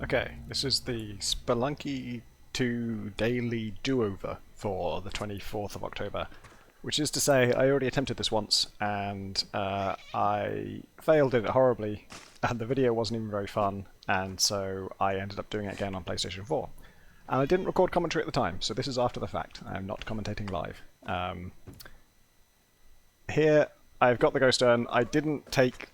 Okay, this is the Spelunky 2 daily do-over for the 24th of October, which is to say I already attempted this once and I failed it horribly and the video wasn't even very fun, and so I ended up doing it again on PlayStation 4. And I didn't record commentary at the time, so this is after the fact. I am not commentating live. Here I've got the Ghost Urn. I didn't take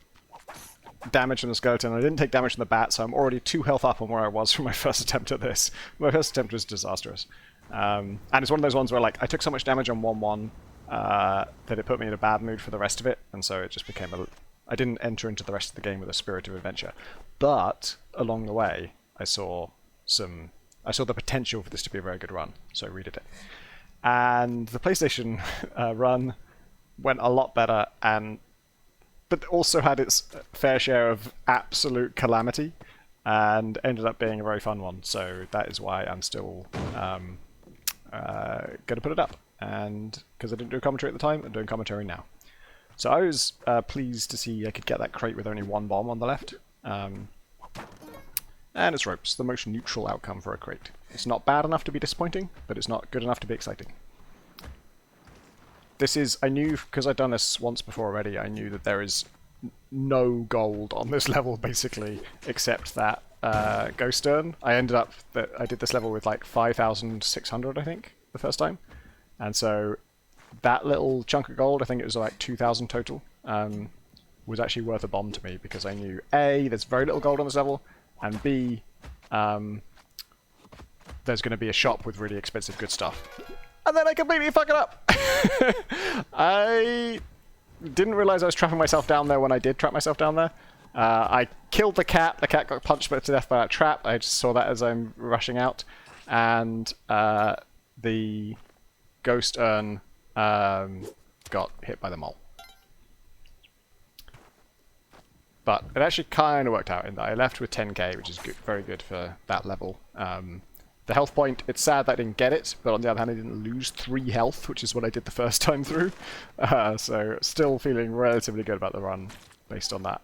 damage from the skeleton, I didn't take damage from the bat, so I'm already 2 health up on where I was from my first attempt at this. My first attempt was disastrous. And it's one of those ones where like I took so much damage on 1-1 that it put me in a bad mood for the rest of it, and so it just became a... I didn't enter into the rest of the game with a spirit of adventure. But along the way, I saw the potential for this to be a very good run, so I redid it. And the PlayStation run went a lot better, but also had its fair share of absolute calamity, and ended up being a very fun one. So that is why I'm still going to put it up. And because I didn't do a commentary at the time, I'm doing commentary now. So I was pleased to see I could get that crate with only 1 bomb on the left. And it's ropes, the most neutral outcome for a crate. It's not bad enough to be disappointing, but it's not good enough to be exciting. This is, I knew, because I'd done this once before already, I knew that there is no gold on this level, basically, except that Ghost Urn. I did this level with like 5,600, I think, the first time. And so that little chunk of gold, I think it was like 2,000 total, was actually worth a bomb to me, because I knew, A, there's very little gold on this level, and B, there's going to be a shop with really expensive good stuff. And then I completely fuck it up! I didn't realise I was trapping myself down there when I did trap myself down there. I killed the cat got punched to death by that trap, I just saw that as I'm rushing out, and the Ghost Urn got hit by the mole. But it actually kind of worked out in that I left with 10k, which is good, very good for that level. The health point, it's sad that I didn't get it, but on the other hand I didn't lose 3 health, which is what I did the first time through. So still feeling relatively good about the run based on that.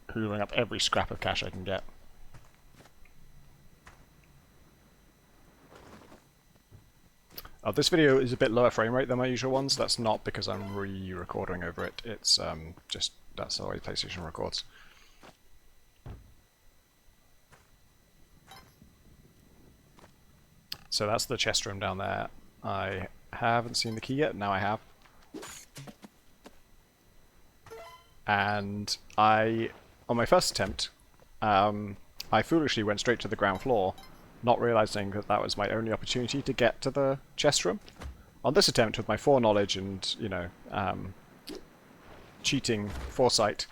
Hoovering up every scrap of cash I can get. This video is a bit lower frame rate than my usual ones. That's not because I'm re-recording over it. It's just, that's the way PlayStation records. So that's the chest room down there. I haven't seen the key yet. Now I have. And on my first attempt, I foolishly went straight to the ground floor, not realizing that that was my only opportunity to get to the chest room. On this attempt, with my foreknowledge and, you know, cheating foresight,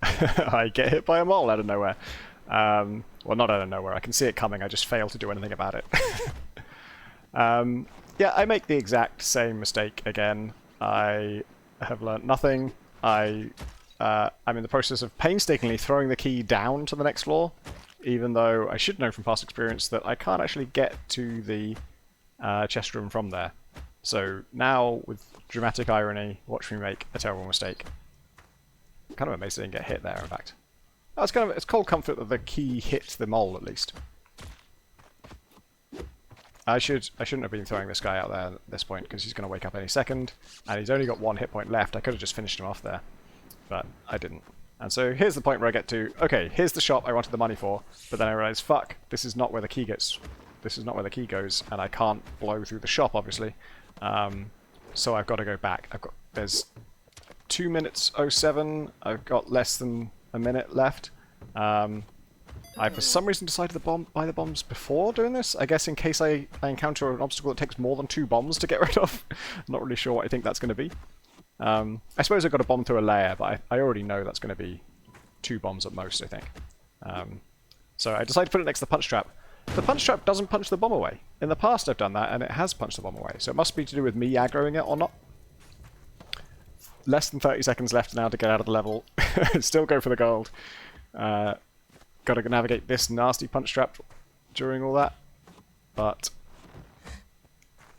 I get hit by a mole out of nowhere. Well, not out of nowhere. I can see it coming. I just fail to do anything about it. Yeah, I make the exact same mistake again. I have learnt nothing. I'm in the process of painstakingly throwing the key down to the next floor, even though I should know from past experience that I can't actually get to the chest room from there. So now, with dramatic irony, watch me make a terrible mistake. Kind of amazed I didn't get hit there, in fact. Oh, it's cold comfort that the key hit the mole, at least. I shouldn't have been throwing this guy out there at this point, because he's going to wake up any second, and he's only got 1 hit point left. I could have just finished him off there, but I didn't. And so here's the point where I get to, okay, here's the shop I wanted the money for, but then I realise, fuck, this is not where the key gets. This is not where the key goes, and I can't blow through the shop, obviously. So I've got to go back. There's 2 minutes 07. I've got less than a minute left. I, for some reason, decided to buy the bombs before doing this. I guess in case I encounter an obstacle that takes more than 2 bombs to get rid of. I'm not really sure what I think that's going to be. I suppose I've got to bomb through a layer, but I already know that's going to be 2 bombs at most, I think. So I decided to put it next to the punch trap. The punch trap doesn't punch the bomb away. In the past I've done that, and it has punched the bomb away. So it must be to do with me aggroing it or not. Less than 30 seconds left now to get out of the level. Still go for the gold. Got to navigate this nasty punch trap during all that, but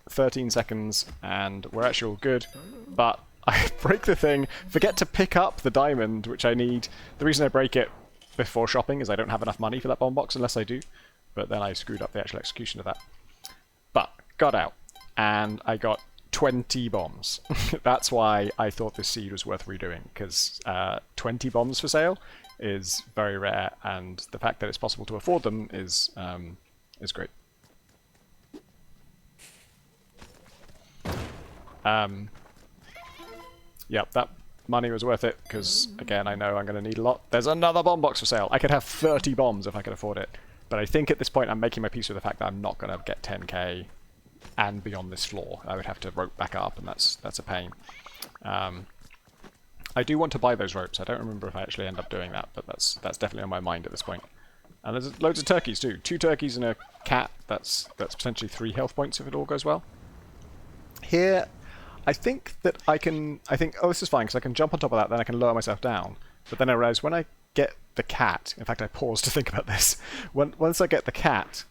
13 seconds and we're actually all good, but I break the thing, forget to pick up the diamond, which I need. The reason I break it before shopping is I don't have enough money for that bomb box unless I do, but then I screwed up the actual execution of that. But got out, and I got 20 bombs. That's why I thought this seed was worth redoing, because 20 bombs for sale is very rare, and the fact that it's possible to afford them is great. Yep, that money was worth it, because, again, I know I'm going to need a lot. There's another bomb box for sale. I could have 30 bombs if I could afford it. But I think at this point I'm making my peace with the fact that I'm not going to get 10k and beyond this floor. I would have to rope back up, and that's a pain. I do want to buy those ropes. I don't remember if I actually end up doing that, but that's definitely on my mind at this point. And there's loads of turkeys too. 2 turkeys and a cat. That's potentially 3 health points if it all goes well. Here, I think that I think, oh, this is fine, because I can jump on top of that, then I can lower myself down. But then I realize when I get the cat, in fact I paused to think about this, once I get the cat,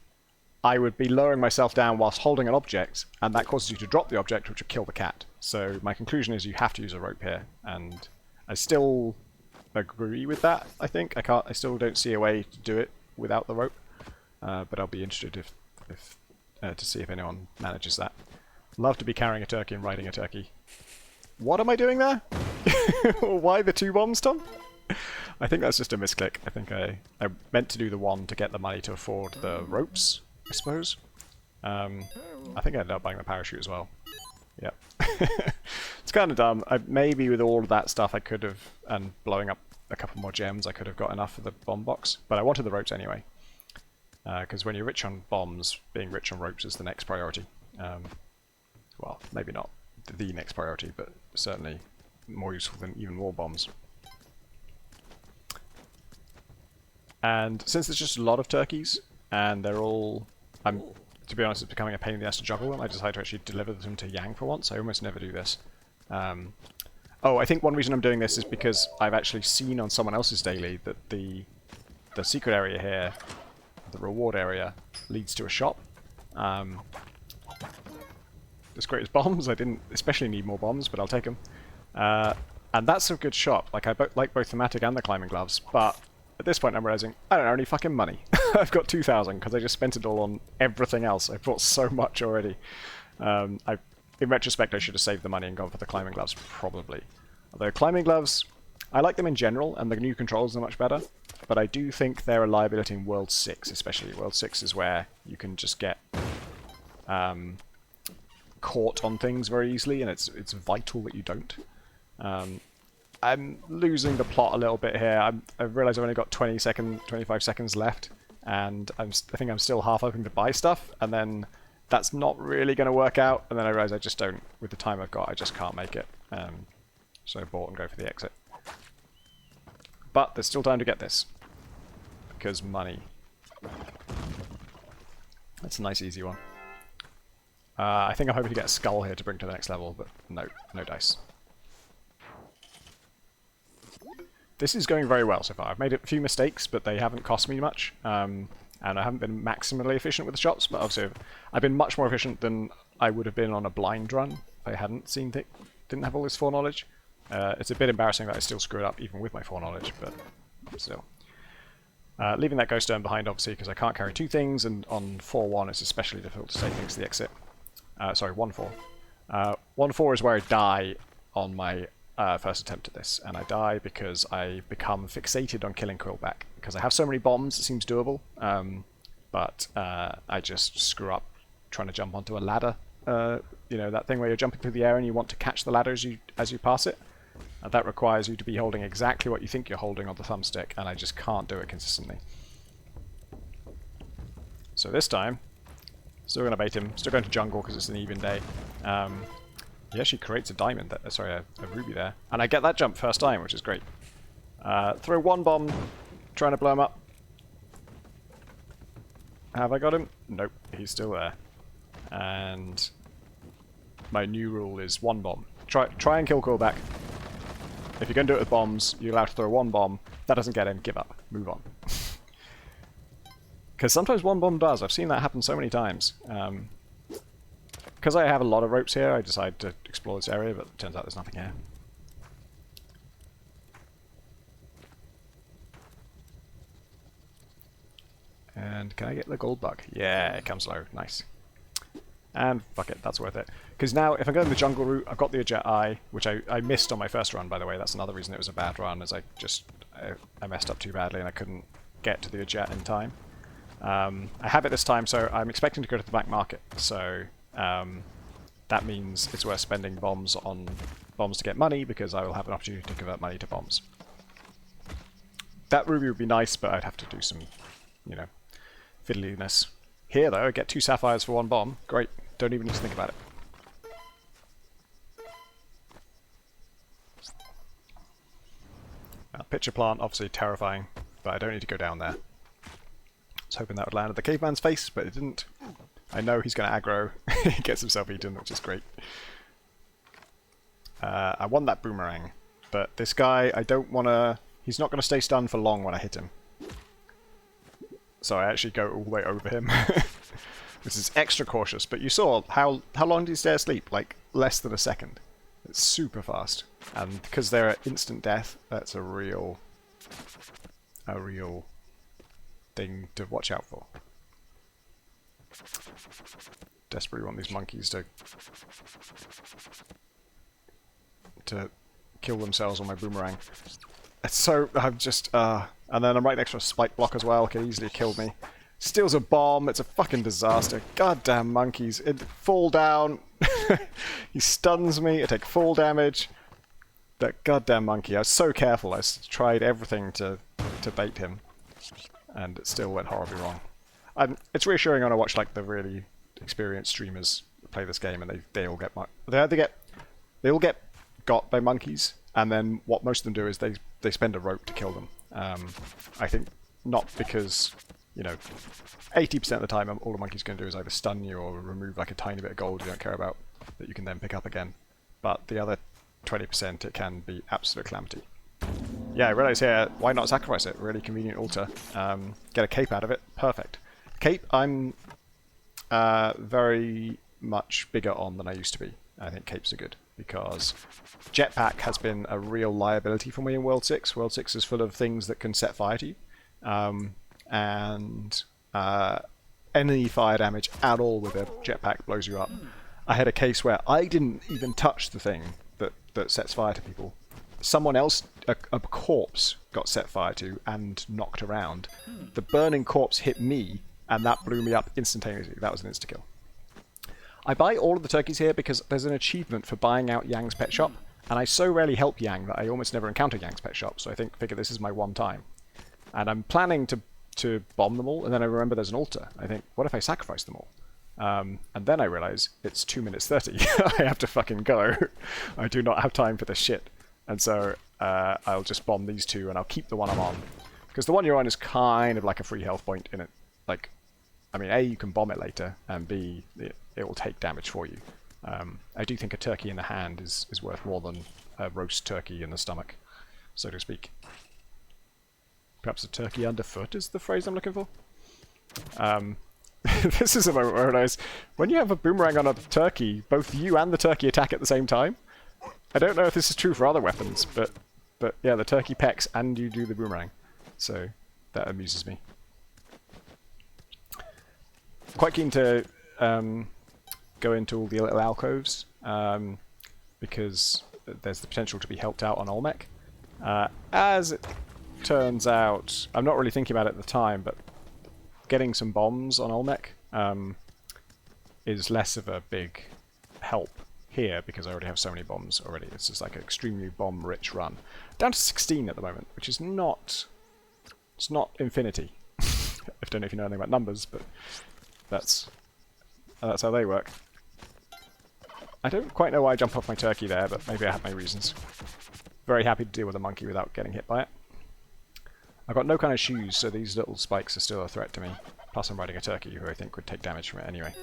I would be lowering myself down whilst holding an object, and that causes you to drop the object, which would kill the cat. So my conclusion is you have to use a rope here, and I still agree with that, I think. I still don't see a way to do it without the rope, but I'll be interested to see if anyone manages that. Love to be carrying a turkey and riding a turkey. What am I doing there? Why the 2 bombs, Tom? I think that's just a misclick. I think I meant to do the 1 to get the money to afford the ropes, I suppose. I think I ended up buying the parachute as well. Yep. It's kind of dumb. Maybe with all of that stuff I could have, and blowing up a couple more gems, I could have got enough for the bomb box. But I wanted the ropes anyway. Because when you're rich on bombs, being rich on ropes is the next priority. Well, maybe not the next priority, but certainly more useful than even more bombs. And since there's just a lot of turkeys, and they're all... to be honest, it's becoming a pain in the ass to juggle them, I decided to actually deliver them to Yang for once. I almost never do this. Oh, I think one reason I'm doing this is because I've actually seen on someone else's daily that the secret area here, the reward area, leads to a shop. As great as bombs, I didn't especially need more bombs, but I'll take them. And that's a good shop. Like, I like both the Matic and the climbing gloves, but at this point I'm realizing I don't have any fucking money. I've got 2,000 because I just spent it all on everything else. I bought so much already. In retrospect, I should have saved the money and gone for the climbing gloves, probably. Although climbing gloves, I like them in general, and the new controls are much better, but I do think they're a liability in World 6, especially. World 6 is where you can just get caught on things very easily, and it's vital that you don't. I'm losing the plot a little bit here. I've realised I've only got 25 seconds left, and I think I'm still half hoping to buy stuff, and then that's not really going to work out, and then I realise I just don't, with the time I've got, I just can't make it. So I bought and go for the exit. But there's still time to get this, because money. That's a nice easy one. I think I'm hoping to get a skull here to bring to the next level, but no dice. This is going very well so far. I've made a few mistakes, but they haven't cost me much, and I haven't been maximally efficient with the shops, but obviously I've been much more efficient than I would have been on a blind run if I hadn't didn't have all this foreknowledge. It's a bit embarrassing that I still screw it up even with my foreknowledge, but still. Leaving that ghost urn behind, obviously, because I can't carry 2 things, and on 4-1 it's especially difficult to take things to the exit. Sorry, 1-4. 1-4 is where I die on my first attempt at this, and I die because I become fixated on killing Quillback. Because I have so many bombs, it seems doable, but I just screw up trying to jump onto a ladder. You know, that thing where you're jumping through the air and you want to catch the ladder as you pass it. That requires you to be holding exactly what you think you're holding on the thumbstick, and I just can't do it consistently. So this time, still going to bait him, still going to jungle because it's an even day. He actually creates a diamond, a ruby there. And I get that jump first time, which is great. Throw 1 bomb, trying to blow him up. Have I got him? Nope, he's still there. And my new rule is 1 bomb. Try and kill Quillback. If you're going to do it with bombs, you're allowed to throw 1 bomb. If that doesn't get him, give up. Move on. Because sometimes 1 bomb does. I've seen that happen so many times. Because I have a lot of ropes here, I decided to explore this area, but it turns out there's nothing here. And can I get the gold bug? Yeah, it comes low. Nice. And fuck it, that's worth it. Because now, if I'm going the jungle route, I've got the Jet Eye, which I missed on my first run, by the way. That's another reason it was a bad run, is I messed up too badly and I couldn't get to the Jet in time. I have it this time, so I'm expecting to go to the black market. So that means it's worth spending bombs on bombs to get money, because I will have an opportunity to convert money to bombs. That ruby would be nice, but I'd have to do some, you know, fiddliness. Here, though, I get 2 sapphires for 1 bomb. Great. Don't even need to think about it. Pitcher plant, obviously terrifying, but I don't need to go down there. I was hoping that would land at the caveman's face, but it didn't. I know he's going to aggro. He gets himself eaten, which is great. I want that boomerang, but this guy, I don't want to... He's not going to stay stunned for long when I hit him. So I actually go all the way over him. This is extra cautious, but you saw how long did he stay asleep? Like, less than a second. It's super fast. And because they're at instant death, that's a real thing to watch out for. Desperately want these monkeys to kill themselves on my boomerang. It's so... I'm just... and then I'm right next to a spike block as well. Could easily have killed me. Steals a bomb. It's a fucking disaster. Goddamn monkeys. It fall down. He stuns me. I take fall damage. That goddamn monkey. I was so careful. I tried everything to bait him. And it still went horribly wrong. It's reassuring when I watch like the really experienced streamers play this game, and they all get... They all get got by monkeys, and then what most of them do is they spend a rope to kill them. I think not because, you know, 80% of the time all the monkey's going to do is either stun you or remove like a tiny bit of gold you don't care about that you can then pick up again. But the other 20% it can be absolute calamity. Yeah, I realise here, why not sacrifice it? Really convenient altar. Get a cape out of it. Perfect. Cape I'm very much bigger on than I used to be. I think capes are good, because jetpack has been a real liability for me in World 6. World 6 is full of things that can set fire to you. And any fire damage at all with a jetpack blows you up. I had a case where I didn't even touch the thing that sets fire to people. Someone else, a corpse, got set fire to and knocked around. The burning corpse hit me, and that blew me up instantaneously. That was an insta-kill. I buy all of the turkeys here because there's an achievement for buying out Yang's pet shop, and I so rarely help Yang that I almost never encounter Yang's pet shop, so I figure this is my one time. And I'm planning to bomb them all, and then I remember there's an altar. I think, what if I sacrifice them all? And then I realise it's 2 minutes 30. I have to fucking go. I do not have time for this shit. And so I'll just bomb these 2, and I'll keep the one I'm on. Because the one you're on is kind of like a free health point in it. Like, I mean, A, you can bomb it later, and B, it will take damage for you. I do think a turkey in the hand is worth more than a roast turkey in the stomach, so to speak. Perhaps a turkey underfoot is the phrase I'm looking for. This is a moment where I realize, when you have a boomerang on a turkey, both you and the turkey attack at the same time. I don't know if this is true for other weapons, but yeah, the turkey pecks and you do the boomerang. So that amuses me. Quite keen to go into all the little alcoves, because there's the potential to be helped out on Olmec. As it turns out, I'm not really thinking about it at the time, but getting some bombs on Olmec is less of a big help here, because I already have so many bombs already. It's just like an extremely bomb-rich run. Down to 16 at the moment, which is not... It's not infinity. I don't know if you know anything about numbers, but that's how they work. I don't quite know why I jumped off my turkey there, but maybe I have my reasons. Very happy to deal with a monkey without getting hit by it. I've got no kind of shoes, so these little spikes are still a threat to me. Plus I'm riding a turkey, who I think would take damage from it anyway.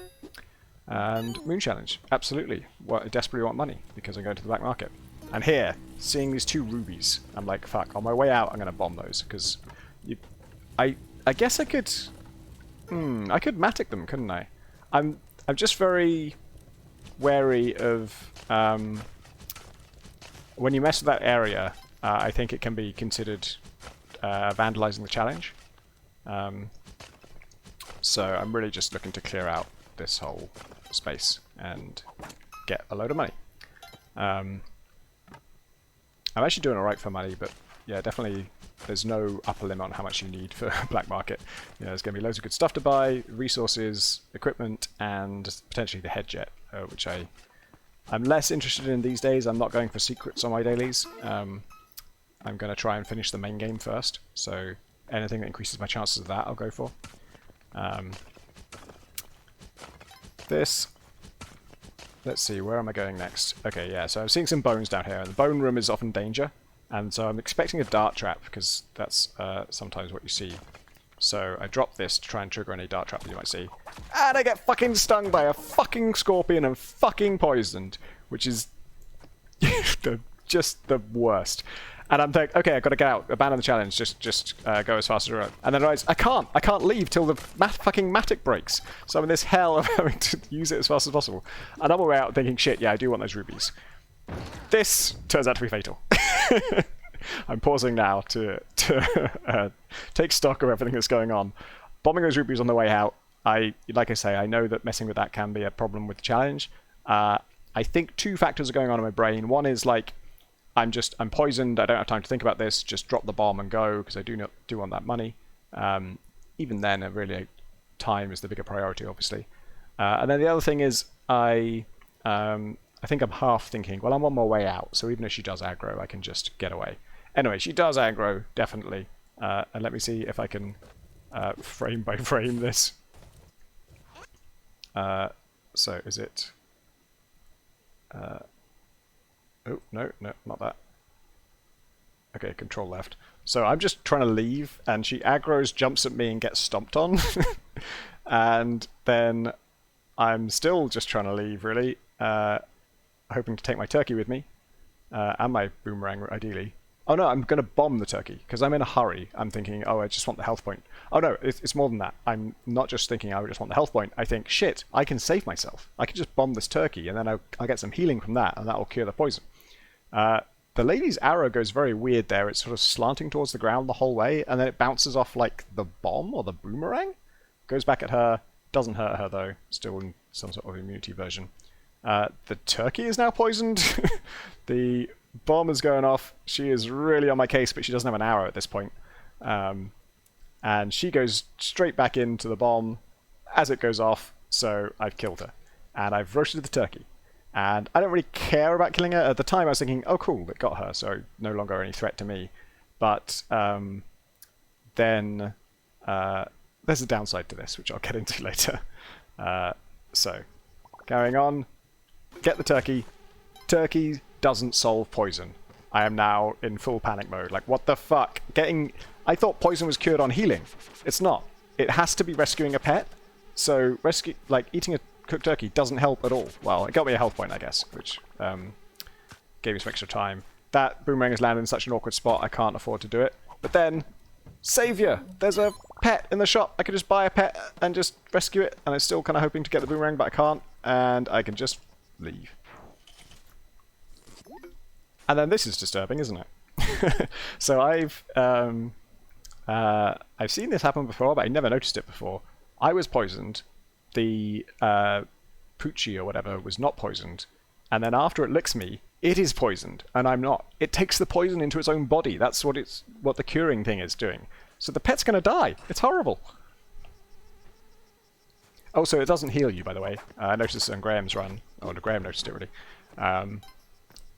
And Moon Challenge, absolutely. I desperately want money, because I'm going to the black market. And here, seeing these 2 rubies, I'm like, fuck, on my way out I'm going to bomb those, because I guess I could... I could Matic them, couldn't I? I'm just very wary of... when you mess with that area, I think it can be considered vandalizing the challenge. So I'm really just looking to clear out this whole space and get a load of money. I'm actually doing alright for money, but yeah, definitely there's no upper limit on how much you need for black market. You know, there's going to be loads of good stuff to buy, resources, equipment, and potentially the head jet, which I'm less interested in these days. I'm not going for secrets on my dailies. I'm going to try and finish the main game first, so anything that increases my chances of that I'll go for. Let's see, where am I going next? Okay, yeah, so I'm seeing some bones down here, and the bone room is often danger, and so I'm expecting a dart trap, because that's sometimes what you see. So I drop this to try and trigger any dart trap that you might see. And I get fucking stung by a fucking scorpion and fucking poisoned, which is just the worst. And I'm thinking, okay, I've got to get out, abandon the challenge, just go as fast as I run. And then I realize, I can't leave till the fucking Matic breaks. So I'm in this hell of having to use it as fast as possible. And I'm on my way out thinking, shit, yeah, I do want those rubies. This turns out to be fatal. I'm pausing now to take stock of everything that's going on. Bombing those rubies on the way out, like I say, I know that messing with that can be a problem with the challenge. I think two factors are going on in my brain. One is like, I'm poisoned, I don't have time to think about this, just drop the bomb and go, because I do want that money. Even then, really, time is the bigger priority, obviously. And then the other thing is, I think I'm half thinking, well, I'm on my way out, so even if she does aggro, I can just get away. Anyway, she does aggro, definitely. And let me see if I can frame by frame this. So is it... oh, no, not that. Okay, control left. So I'm just trying to leave, and she aggroes, jumps at me, and gets stomped on. And then I'm still just trying to leave, really. Hoping to take my turkey with me. And my boomerang, ideally. Oh no, I'm going to bomb the turkey, because I'm in a hurry. I'm thinking, oh, I just want the health point. Oh no, it's more than that. I'm not just thinking I just want the health point. I think, shit, I can save myself. I can just bomb this turkey, and then I'll get some healing from that, and that will cure the poison. The lady's arrow goes very weird there. It's sort of slanting towards the ground the whole way, and then it bounces off like the bomb or the boomerang. Goes back at her. Doesn't hurt her, though. Still in some sort of immunity version. The turkey is now poisoned. The bomb is going off. She is really on my case, but she doesn't have an arrow at this point. And she goes straight back into the bomb as it goes off, so I've killed her. And I've roasted the turkey. And I don't really care about killing her. At the time I was thinking, oh cool, it got her, so no longer any threat to me. But then there's a downside to this, which I'll get into later. So, carrying on. Get the turkey. Turkey doesn't solve poison. I am now in full panic mode. Like, what the fuck? I thought poison was cured on healing. It's not. It has to be rescuing a pet. So, eating a cooked turkey doesn't help at all. Well, it got me a health point, I guess, which gave me some extra time. That boomerang has landed in such an awkward spot, I can't afford to do it. But then, savior! There's a pet in the shop. I could just buy a pet and just rescue it, and I'm still kind of hoping to get the boomerang, but I can't, and I can just leave. And then this is disturbing, isn't it? So I've seen this happen before, but I never noticed it before. I was poisoned. The Poochie or whatever was not poisoned. And then after it licks me, it is poisoned, and I'm not. It takes the poison into its own body. That's what the curing thing is doing. So the pet's going to die. It's horrible. Also, it doesn't heal you, by the way. I noticed this on Graham's run. Oh, Graham noticed it, really.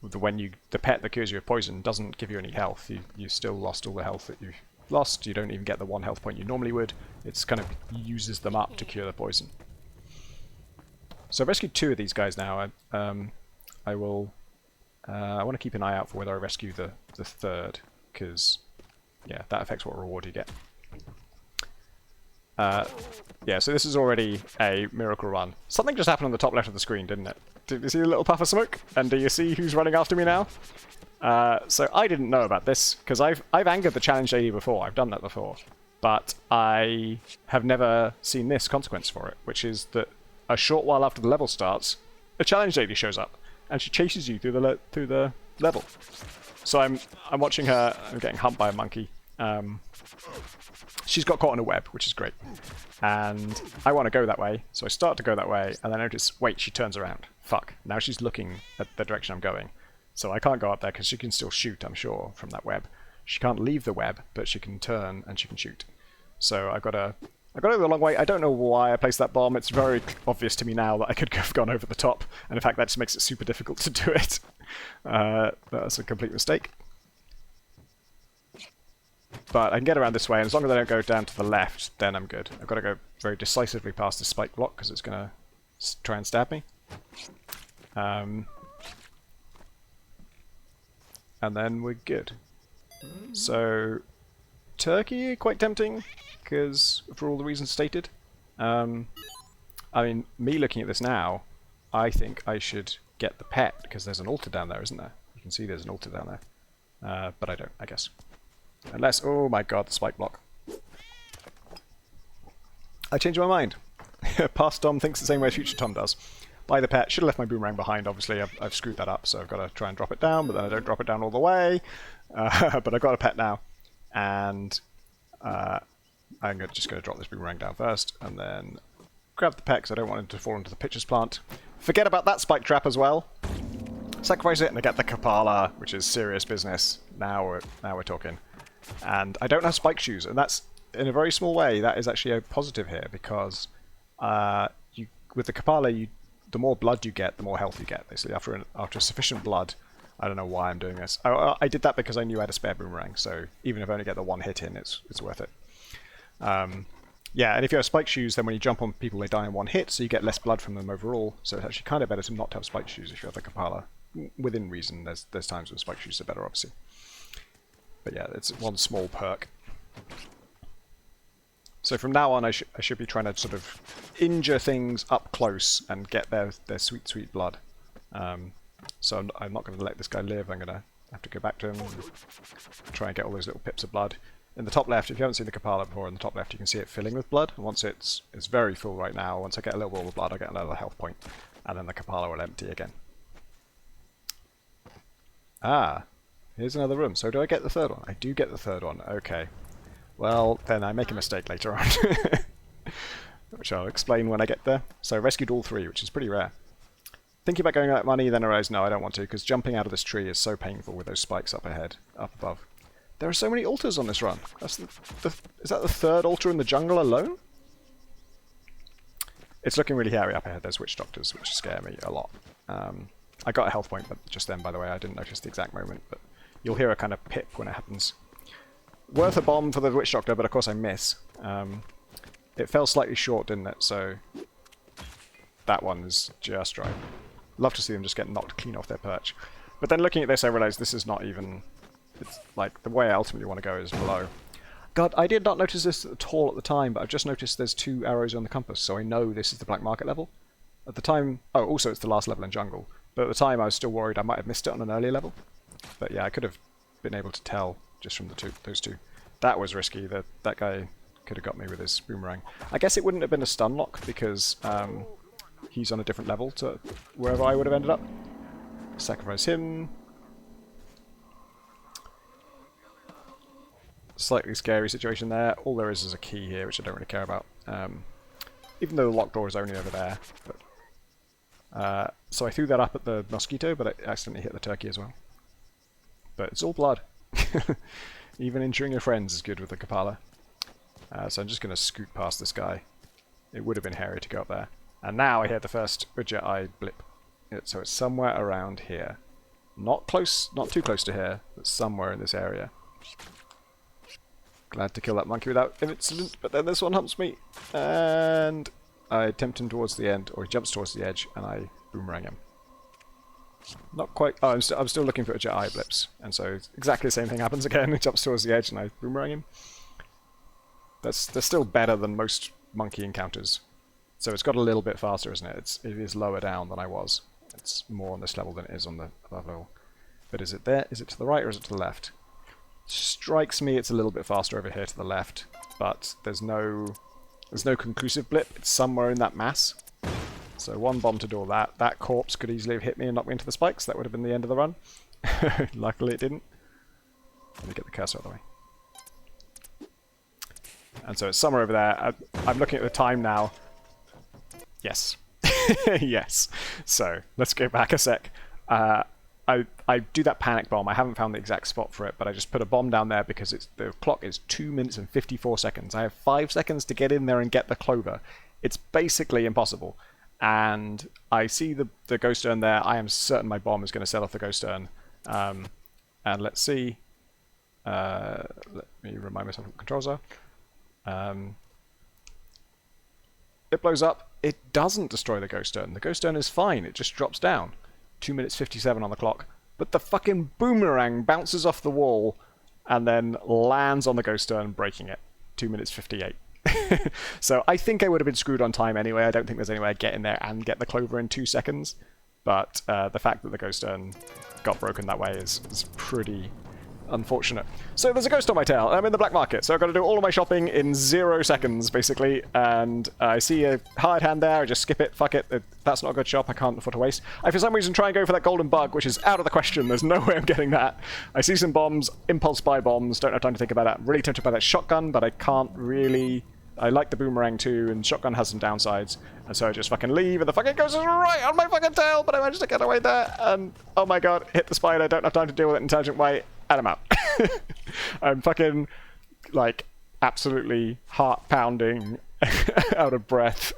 The pet that cures you of poison doesn't give you any health. You still lost all the health that you've lost. You don't even get the one health point you normally would. It's kind of uses them up to cure the poison. So I've rescued 2 of these guys now. I want to keep an eye out for whether I rescue the third, because yeah, that affects what reward you get. Yeah, so this is already a miracle run. Something just happened on the top left of the screen, didn't it? Did you see a little puff of smoke? And do you see who's running after me now? So I didn't know about this, because I've angered the challenge lady before. I've done that before. But I have never seen this consequence for it, which is that a short while after the level starts, a challenge lady shows up, and she chases you through the level. So I'm watching her. I'm getting humped by a monkey. She's got caught in a web, which is great. And I want to go that way, so I start to go that way, and then I notice, wait, she turns around. Fuck. Now she's looking at the direction I'm going. So I can't go up there, because she can still shoot, I'm sure, from that web. She can't leave the web, but she can turn, and she can shoot. So I got over the long way. I don't know why I placed that bomb. It's very obvious to me now that I could have gone over the top. And in fact, that just makes it super difficult to do it. That's a complete mistake. But I can get around this way, and as long as I don't go down to the left, then I'm good. I've got to go very decisively past the spike block, because it's going to try and stab me. And then we're good. So, turkey, quite tempting, because for all the reasons stated. I mean, me looking at this now, I think I should get the pet, because there's an altar down there, isn't there? You can see there's an altar down there. But I don't, I guess. Unless, oh my god, the spike block. I changed my mind. Past Tom thinks the same way as future Tom does. Buy the pet. Should have left my boomerang behind, obviously. I've screwed that up, so I've got to try and drop it down, but then I don't drop it down all the way. But I've got a pet now, and I'm just going to drop this boomerang down first, and then grab the pet, because I don't want him to fall into the pitcher's plant. Forget about that spike trap as well. Sacrifice it, and I get the Kapala, which is serious business. Now we're talking. And I don't have spike shoes, and that's, in a very small way, that is actually a positive here, because with the Kapala, the more blood you get, the more health you get, basically. After sufficient blood, I don't know why I'm doing this. I did that because I knew I had a spare boomerang, so even if I only get the one hit in, it's worth it. Yeah, and if you have spike shoes, then when you jump on people, they die in one hit, so you get less blood from them overall, so it's actually kind of better to not have spike shoes if you have the Kapala. Within reason, there's times when spike shoes are better, obviously. But yeah, it's one small perk. So from now on, I should be trying to sort of injure things up close and get their sweet, sweet blood. So I'm not going to let this guy live. I'm going to have to go back to him and try and get all those little pips of blood. In the top left, if you haven't seen the Kapala before, in the top left you can see it filling with blood. And once it's very full right now, once I get a little ball of blood, I get another health point. And then the Kapala will empty again. Ah, here's another room. So do I get the third one? I do get the third one. Okay. Well, then I make a mistake later on. Which I'll explain when I get there. So I rescued all three, which is pretty rare. Thinking about going out money, then I realised no, I don't want to, because jumping out of this tree is so painful with those spikes up ahead, up above. There are so many altars on this run. That's is that the third altar in the jungle alone? It's looking really hairy up ahead. There's witch doctors, which scare me a lot. I got a health point just then, by the way. I didn't notice the exact moment, but you'll hear a kind of pip when it happens. Worth a bomb for the witch doctor, but of course I miss. It fell slightly short, didn't it? So that one is just right. Love to see them just get knocked clean off their perch. But then looking at this, I realised this is not even... It's like, the way I ultimately want to go is below. God, I did not notice this at all at the time, but I've just noticed there's 2 arrows on the compass, so I know this is the black market level. At the time... Oh, also it's the last level in jungle. But at the time I was still worried I might have missed it on an earlier level. But yeah, I could have been able to tell just from those two. That was risky. That guy could have got me with his boomerang. I guess it wouldn't have been a stun lock because he's on a different level to wherever I would have ended up. Sacrifice him. Slightly scary situation there. All there is a key here, which I don't really care about. Even though the locked door is only over there. But, so I threw that up at the mosquito, but I accidentally hit the turkey as well. But it's all blood. Even injuring your friends is good with the Kapala. So I'm just going to scoot past this guy. It would have been hairy to go up there. And now I hear the first Ujja Eye blip. So it's somewhere around here. Not too close to here, but somewhere in this area. Glad to kill that monkey without incident, but then this one humps me. And I tempt him towards the end, or he jumps towards the edge, and I boomerang him. Not quite... Oh, I'm still looking for Ujja Eye blips. And so exactly the same thing happens again. He jumps towards the edge, and I boomerang him. That's still better than most monkey encounters. So it's got a little bit faster, isn't it? It is lower down than I was. It's more on this level than it is on the above level. But is it there? Is it to the right or is it to the left? Strikes me it's a little bit faster over here to the left, but there's no conclusive blip. It's somewhere in that mass. So one bomb to do all that. That corpse could easily have hit me and knocked me into the spikes. That would have been the end of the run. Luckily it didn't. Let me get the cursor out of the way. And so it's summer over there. I'm looking at the time now. Yes. Yes. So let's go back a sec. I do that panic bomb. I haven't found the exact spot for it, but I just put a bomb down there because the clock is 2 minutes and 54 seconds. I have 5 seconds to get in there and get the clover. It's basically impossible. And I see the ghost urn there. I am certain my bomb is going to set off the ghost urn. And let's see. Let me remind myself what the controls are. It blows up. It doesn't destroy the ghost urn. The ghost urn is fine. It just drops down. 2 minutes 57 on the clock. But the fucking boomerang bounces off the wall and then lands on the ghost urn, breaking it. 2 minutes 58. So I think I would have been screwed on time anyway. I don't think there's any way I'd get in there and get the clover in 2 seconds. But the fact that the ghost urn got broken that way is pretty unfortunate. So there's a ghost on my tail. I'm in the black market, so I've got to do all of my shopping in 0 seconds, basically. And I see a hard hand there. I just skip it. Fuck it. That's not a good shop. I can't afford to waste. I, for some reason, try and go for that golden bug, which is out of the question. There's no way I'm getting that. I see some bombs. Impulse buy bombs. Don't have time to think about that. I'm really tempted by that shotgun, but I can't really... I like the boomerang too, and shotgun has some downsides. And so I just fucking leave, and the fucking ghost is right on my fucking tail, but I managed to get away there, and oh my god, hit the spider, don't have time to deal with it in an intelligent way, and I'm out. I'm fucking, like, absolutely heart-pounding, out of breath.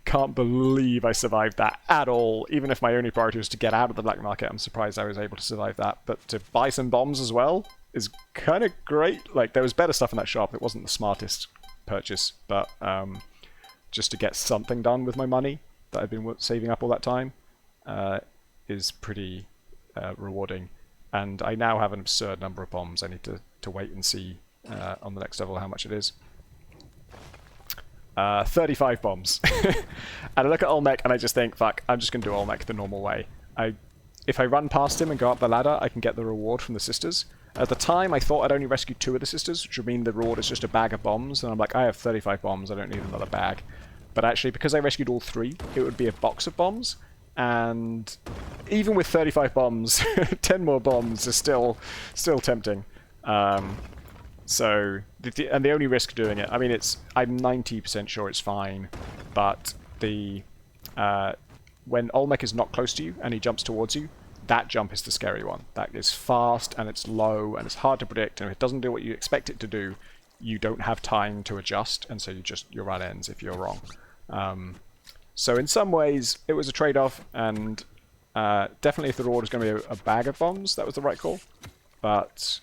Can't believe I survived that at all. Even if my only priority was to get out of the black market, I'm surprised I was able to survive that. But to buy some bombs as well is kind of great. Like, there was better stuff in that shop. It wasn't the smartest purchase, but just to get something done with my money that I've been saving up all that time is pretty rewarding. And I now have an absurd number of bombs. I need to wait and see on the next level how much it is. 35 bombs. And I look at Olmec and I just think, fuck, I'm just going to do Olmec the normal way. If I run past him and go up the ladder, I can get the reward from the sisters. At the time, I thought I'd only rescue 2 of the sisters, which would mean the reward is just a bag of bombs. And I'm like, I have 35 bombs, I don't need another bag. But actually, because I rescued all 3, it would be a box of bombs. And even with 35 bombs, 10 more bombs is still tempting. So, the only risk doing it, I mean, I'm 90% sure it's fine, but when Olmec is not close to you and he jumps towards you, that jump is the scary one. That is fast and it's low and it's hard to predict, and if it doesn't do what you expect it to do, you don't have time to adjust, and so your run ends if you're wrong. So in some ways, it was a trade-off, and definitely if the reward was going to be a bag of bombs, that was the right call. But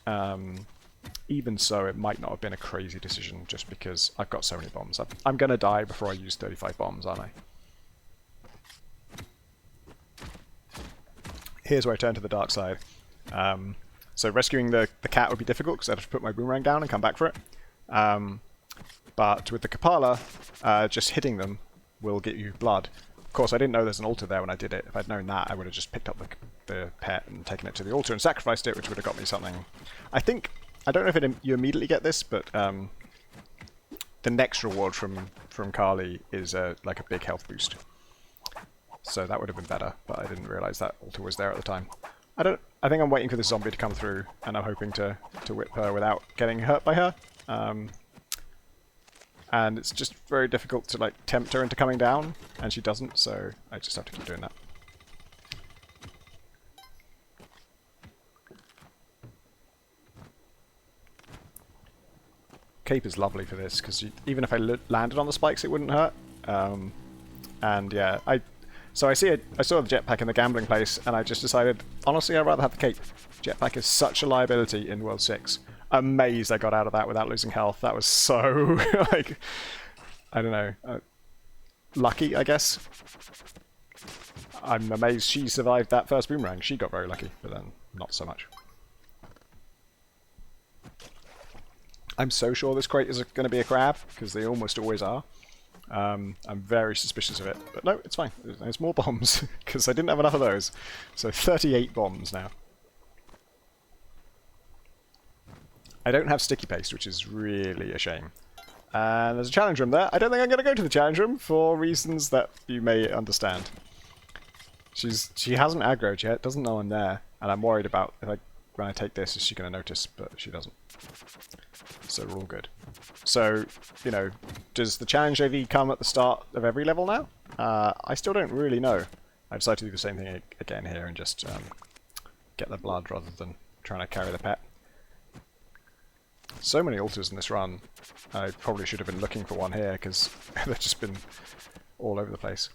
even so, it might not have been a crazy decision, just because I've got so many bombs. I'm going to die before I use 35 bombs, aren't I? Here's where I turn to the dark side. So rescuing the cat would be difficult, because I'd have to put my boomerang down and come back for it. But with the Kapala, just hitting them will get you blood. Of course, I didn't know there's an altar there when I did it. If I'd known that, I would have just picked up the pet and taken it to the altar and sacrificed it, which would have got me something. I don't know if you immediately get this, but the next reward from Kali is like a big health boost. So that would have been better, but I didn't realise that altar was there at the time. I think I'm waiting for this zombie to come through, and I'm hoping to whip her without getting hurt by her. And it's just very difficult to, like, tempt her into coming down, and she doesn't, so I just have to keep doing that. Cape is lovely for this, because even if I landed on the spikes, it wouldn't hurt. And yeah, I saw the jetpack in the gambling place, and I just decided, honestly, I'd rather have the cape. Jetpack is such a liability in World 6. Amazed I got out of that without losing health. That was so, like, I don't know, lucky, I guess. I'm amazed she survived that first boomerang. She got very lucky, but then not so much. I'm so sure this crate is going to be a crab, because they almost always are. I'm very suspicious of it, but no, it's fine. There's more bombs, because I didn't have enough of those. So 38 bombs now. I don't have sticky paste, which is really a shame. And there's a challenge room there. I don't think I'm going to go to the challenge room for reasons that you may understand. She hasn't aggroed yet, doesn't know I'm there, and I'm worried about if I when I take this, is she going to notice? But she doesn't. So we're all good. So, you know, does the challenge AV come at the start of every level now? I still don't really know. I decided to do the same thing again here and just get the blood rather than trying to carry the pet. So many altars in this run. I probably should have been looking for one here because they've just been all over the place.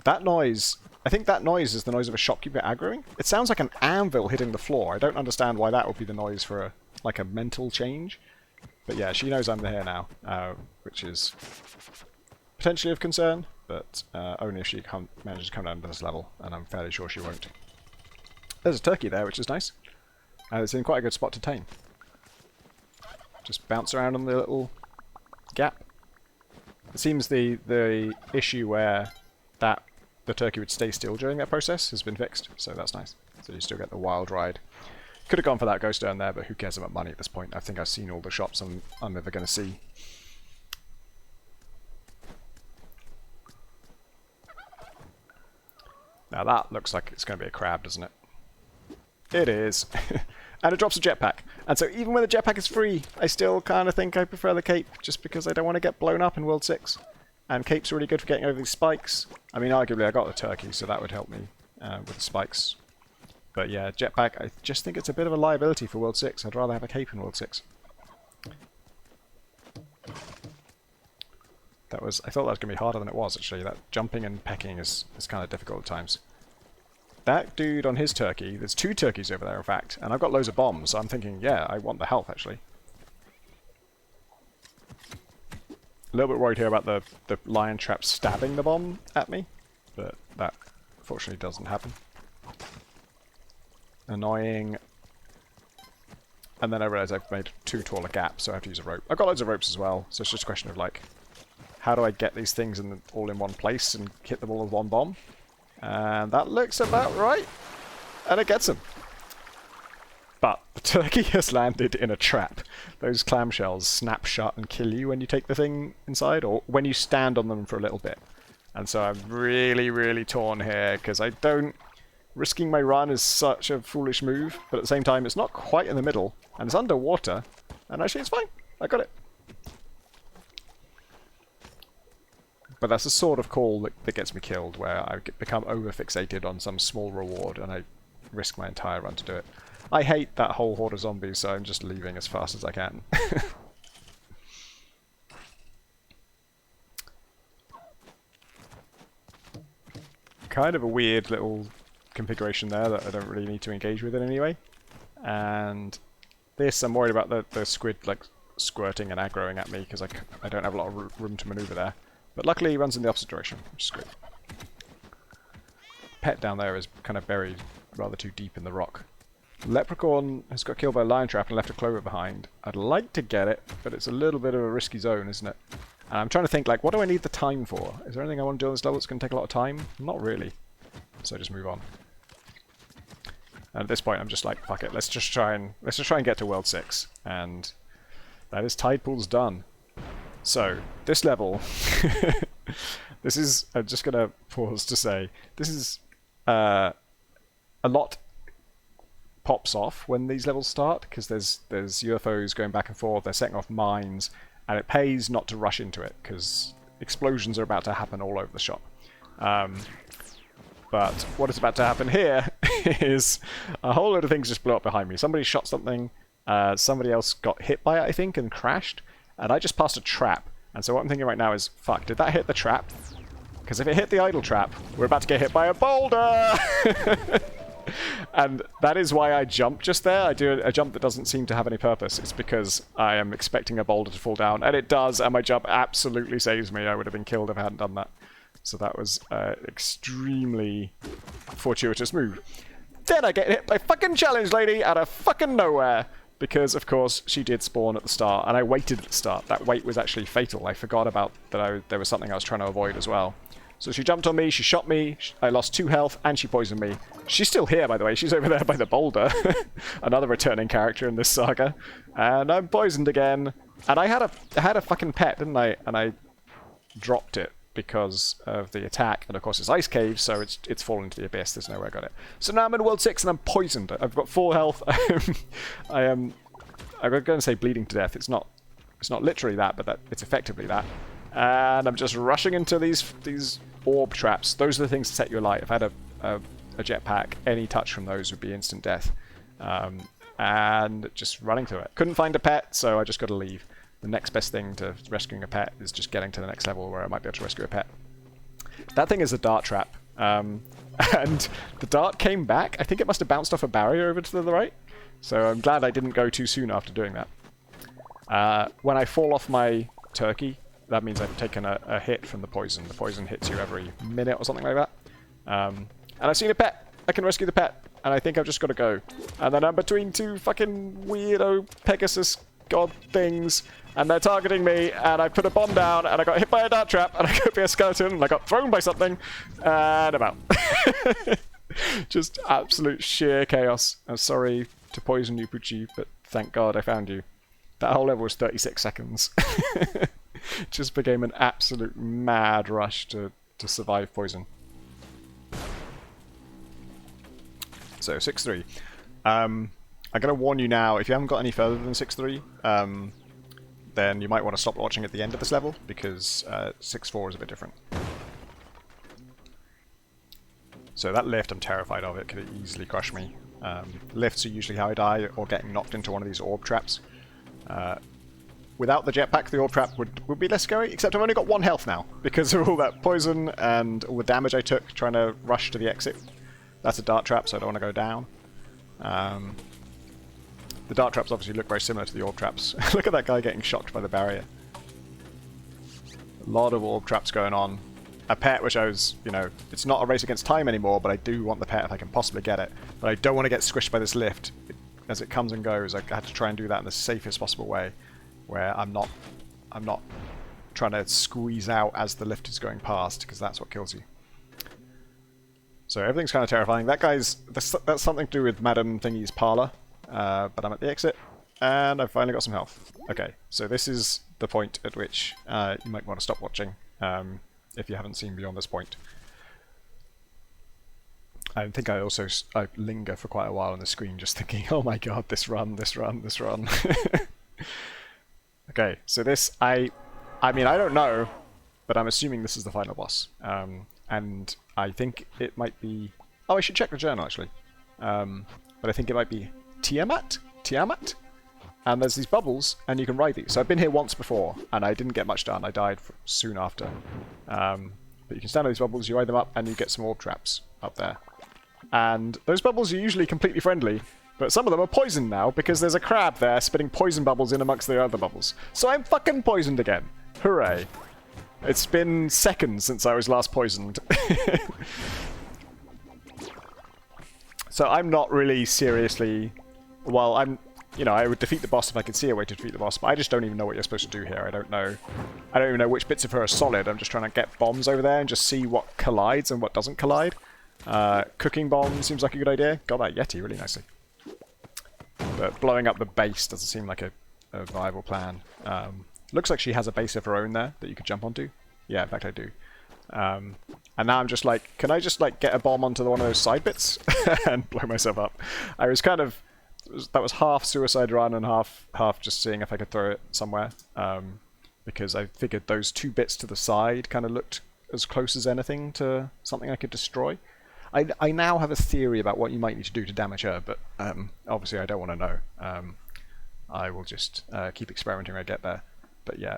That noise, I think that noise is the noise of a shopkeeper aggroing. It sounds like an anvil hitting the floor. I don't understand why that would be the noise for like a mental change. But yeah, she knows I'm here now, which is potentially of concern, but only if she manages to come down to this level, and I'm fairly sure she won't. There's a turkey there, which is nice. And it's in quite a good spot to tame. Just bounce around on the little gap. It seems the issue where the turkey would stay still during that process has been fixed, so that's nice. So you still get the wild ride. Could have gone for that ghost urn there, but who cares about money at this point? I think I've seen all the shops I'm ever going to see. Now that looks like it's going to be a crab, doesn't it? It is. And it drops a jetpack. And so even when the jetpack is free, I still kind of think I prefer the cape, just because I don't want to get blown up in World 6. And cape's really good for getting over these spikes. I mean, arguably I got the turkey, so that would help me with the spikes. But yeah, jetpack, I just think it's a bit of a liability for World 6. I'd rather have a cape in World 6. I thought that was going to be harder than it was, actually. That jumping and pecking is kind of difficult at times. That dude on his turkey, there's 2 turkeys over there, in fact, and I've got loads of bombs, so I'm thinking, yeah, I want the health, actually. A little bit worried here about the lion trap stabbing the bomb at me, but that, unfortunately, doesn't happen. Annoying. And then I realise I've made too tall a gap, so I have to use a rope. I've got loads of ropes as well, so it's just a question of, like, how do I get these things all in one place and hit them all with one bomb? And that looks about right. And it gets him. But the turkey has landed in a trap. Those clamshells snap shut and kill you when you take the thing inside, or when you stand on them for a little bit. And so I'm really, really torn here, because I don't... Risking my run is such a foolish move, but at the same time it's not quite in the middle, and it's underwater, and actually it's fine. I got it. But that's the sort of call that gets me killed, where I become over-fixated on some small reward, and I risk my entire run to do it. I hate that whole horde of zombies, so I'm just leaving as fast as I can. Kind of a weird little configuration there that I don't really need to engage with in any way. And this, I'm worried about the squid like squirting and aggroing at me, because I don't have a lot of room to maneuver there. But luckily he runs in the opposite direction, which is great. Pet down there is kind of buried rather too deep in the rock. Leprechaun has got killed by a lion trap and left a clover behind. I'd like to get it, but it's a little bit of a risky zone, isn't it? And I'm trying to think, like, what do I need the time for? Is there anything I want to do on this level that's going to take a lot of time? Not really. So just move on. And at this point I'm just like, fuck it, let's just try and get to World 6. And that is Tide Pool's done. So, this level, this is, I'm just going to pause to say, this is, a lot pops off when these levels start, because there's UFOs going back and forth, they're setting off mines, and it pays not to rush into it, because explosions are about to happen all over the shop. But what is about to happen here is a whole load of things just blew up behind me. Somebody shot something, somebody else got hit by it, I think, and crashed. And I just passed a trap. And so what I'm thinking right now is, fuck, did that hit the trap? Because if it hit the idle trap, we're about to get hit by a boulder! And that is why I jump just there. I do a jump that doesn't seem to have any purpose. It's because I am expecting a boulder to fall down. And it does, and my jump absolutely saves me. I would have been killed if I hadn't done that. So that was an extremely fortuitous move. Then I get hit by fucking Challenge Lady out of fucking nowhere. Because, of course, she did spawn at the start, and I waited at the start. That wait was actually fatal. I forgot about that there was something I was trying to avoid as well. So she jumped on me, she shot me, I lost 2 health, and she poisoned me. She's still here, by the way. She's over there by the boulder. Another returning character in this saga. And I'm poisoned again. And I had a fucking pet, didn't I? And I dropped it because of the attack, and of course it's ice cave, so it's fallen into the abyss. There's no way I got it. So now I'm in World 6 and I'm poisoned. I've got 4 health. I'm going to say bleeding to death. It's not literally that, but it's effectively that. And I'm just rushing into these orb traps. Those are the things that set you alight. If I had a jetpack, any touch from those would be instant death. And just running through it. Couldn't find a pet, so I just got to leave. The next best thing to rescuing a pet is just getting to the next level where I might be able to rescue a pet. That thing is a dart trap. And the dart came back. I think it must have bounced off a barrier over to the right. So I'm glad I didn't go too soon after doing that. When I fall off my turkey, that means I've taken a hit from the poison. The poison hits you every minute or something like that. And I've seen a pet. I can rescue the pet. And I think I've just got to go. And then I'm between 2 fucking weirdo Pegasus god things. And they're targeting me. And I put a bomb down. And I got hit by a dart trap. And I could be a skeleton. And I got thrown by something. And I'm out. Just absolute sheer chaos. I'm sorry to poison you, Pucci. But thank God I found you. That whole level was 36 seconds. Just became an absolute mad rush to survive poison. So 6-3. I'm going to warn you now, if you haven't got any further than 6-3, then you might want to stop watching at the end of this level, because 6-4 is a bit different. So that lift, I'm terrified of. It could easily crush me. Lifts are usually how I die, or getting knocked into one of these orb traps. Without the jetpack, the orb trap would be less scary, except I've only got 1 health now, because of all that poison and all the damage I took trying to rush to the exit. That's a dart trap, so I don't want to go down. The dart traps obviously look very similar to the orb traps. Look at that guy getting shocked by the barrier. A lot of orb traps going on. A pet, which I was, it's not a race against time anymore, but I do want the pet if I can possibly get it. But I don't want to get squished by this lift. As it comes and goes, I had to try and do that in the safest possible way, where I'm not trying to squeeze out as the lift is going past, because that's what kills you. So everything's kind of terrifying. That's something to do with Madam Thingy's parlor, but I'm at the exit, and I've finally got some health. Okay, so this is the point at which you might want to stop watching if you haven't seen beyond this point. I think I linger for quite a while on the screen just thinking, oh my god, this run. Okay, so this, I mean, I don't know, but I'm assuming this is the final boss. And I think it might be... Oh, I should check the journal, actually. But I think it might be Tiamat? And there's these bubbles, and you can ride these. So I've been here once before, and I didn't get much done. I died soon after. But you can stand on these bubbles, you ride them up, and you get some orb traps up there. And those bubbles are usually completely friendly, but some of them are poisoned now, because there's a crab there spitting poison bubbles in amongst the other bubbles. So I'm fucking poisoned again. Hooray. It's been seconds since I was last poisoned. So I'm not really seriously... Well, I would defeat the boss if I could see a way to defeat the boss, but I just don't even know what you're supposed to do here. I don't even know which bits of her are solid. I'm just trying to get bombs over there and just see what collides and what doesn't collide. Cooking bomb seems like a good idea. Got that Yeti really nicely. But blowing up the base doesn't seem like a viable plan. Looks like she has a base of her own there that you could jump onto. Yeah, in fact I do. And now I'm just like, can I just like get a bomb onto one of those side bits and blow myself up? I was kind of, that was half suicide run and half just seeing if I could throw it somewhere. Because I figured those 2 bits to the side kind of looked as close as anything to something I could destroy. I now have a theory about what you might need to do to damage her, but obviously I don't want to know. I will just keep experimenting when I get there. But yeah,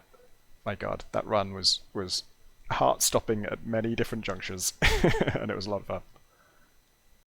my god, that run was heart-stopping at many different junctures, and it was a lot of fun.